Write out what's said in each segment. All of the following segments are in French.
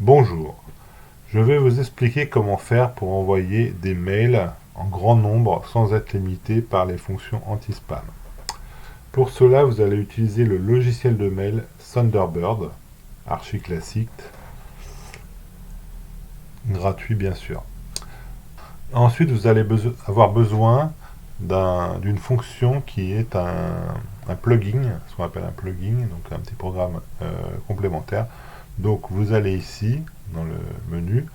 Bonjour, je vais vous expliquer comment faire pour envoyer des mails en grand nombre sans être limité par les fonctions anti-spam. Pour cela, vous allez utiliser le logiciel de mail Thunderbird, archi classique, gratuit bien sûr. Ensuite, vous allez avoir besoin d'une fonction qui est un plugin, ce qu'on appelle un plugin, donc un petit programme complémentaire. Donc vous allez ici, dans le menu,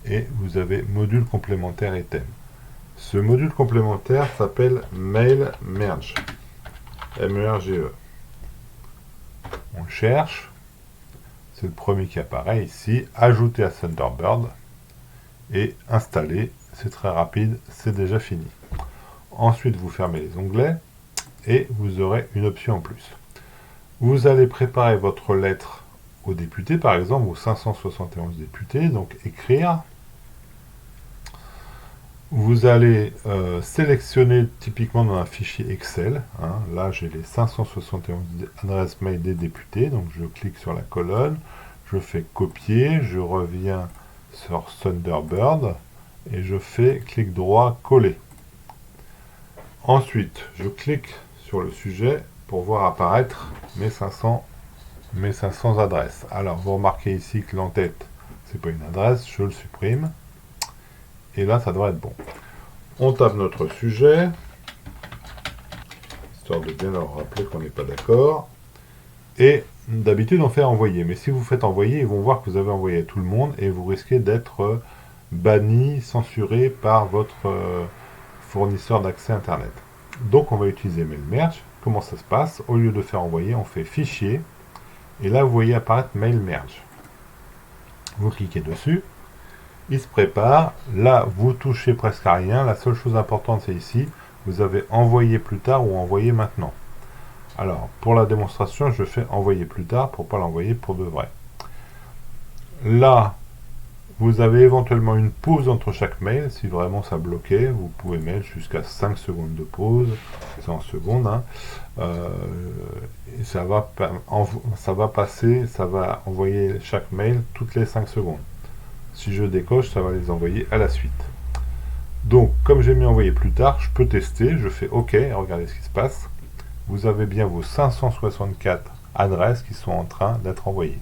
et vous avez module complémentaire et thème. Ce module complémentaire s'appelle Mail Merge. M-E-R-G-E. On le cherche. C'est le premier qui apparaît ici. Ajouter à Thunderbird et installer. C'est très rapide, c'est déjà fini. Ensuite, vous fermez les onglets et vous aurez une option en plus. Vous allez préparer votre lettre aux députés, par exemple, aux 571 députés, donc écrire. Vous allez sélectionner typiquement dans un fichier Excel. Là, j'ai les 571 adresses mail des députés, donc je clique sur la colonne, je fais copier, je reviens sur Thunderbird et je fais clic droit coller. Ensuite, je clique sur le sujet pour voir apparaître mes 500 adresses. Alors, vous remarquez ici que l'entête, c'est pas une adresse, je le supprime. Et là, ça devrait être bon. On tape notre sujet, histoire de bien leur rappeler qu'on n'est pas d'accord. Et d'habitude, on fait envoyer. Mais si vous faites envoyer, ils vont voir que vous avez envoyé à tout le monde et vous risquez d'être banni, censuré par votre fournisseur d'accès Internet. Donc, on va utiliser MailMerge. Comment ça se passe? Au lieu de faire envoyer, on fait fichier. Et là, vous voyez apparaître MailMerge. Vous cliquez dessus. Il se prépare. Là, vous touchez presque à rien. La seule chose importante, c'est ici. Vous avez envoyé plus tard ou envoyé maintenant. Alors, pour la démonstration, je fais envoyer plus tard pour ne pas l'envoyer pour de vrai. Là, vous avez éventuellement une pause entre chaque mail. Si vraiment ça bloquait, vous pouvez mettre jusqu'à 5 secondes de pause. C'est en secondes. Et ça va envoyer chaque mail toutes les 5 secondes. Si je décoche, ça va les envoyer à la suite. Donc, comme j'ai mis envoyer plus tard, je peux tester. Je fais OK, regardez ce qui se passe. Vous avez bien vos 564 adresses qui sont en train d'être envoyées.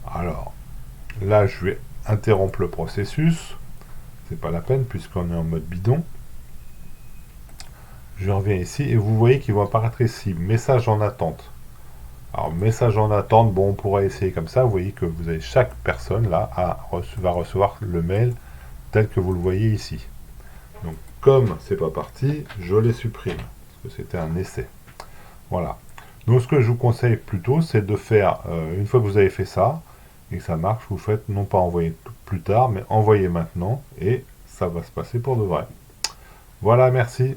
Alors, là, je vais interrompre le processus. C'est pas la peine puisqu'on est en mode bidon. Je reviens ici et vous voyez qu'il va apparaître ici, message en attente. Alors, message en attente, bon, on pourrait essayer comme ça. Vous voyez que vous avez chaque personne là va recevoir le mail tel que vous le voyez ici. Donc, comme c'est pas parti, je les supprime parce que c'était un essai. Voilà. Donc, ce que je vous conseille plutôt, c'est de faire, une fois que vous avez fait ça et que ça marche, vous faites non pas envoyer plus tard, mais envoyer maintenant et ça va se passer pour de vrai. Voilà, merci.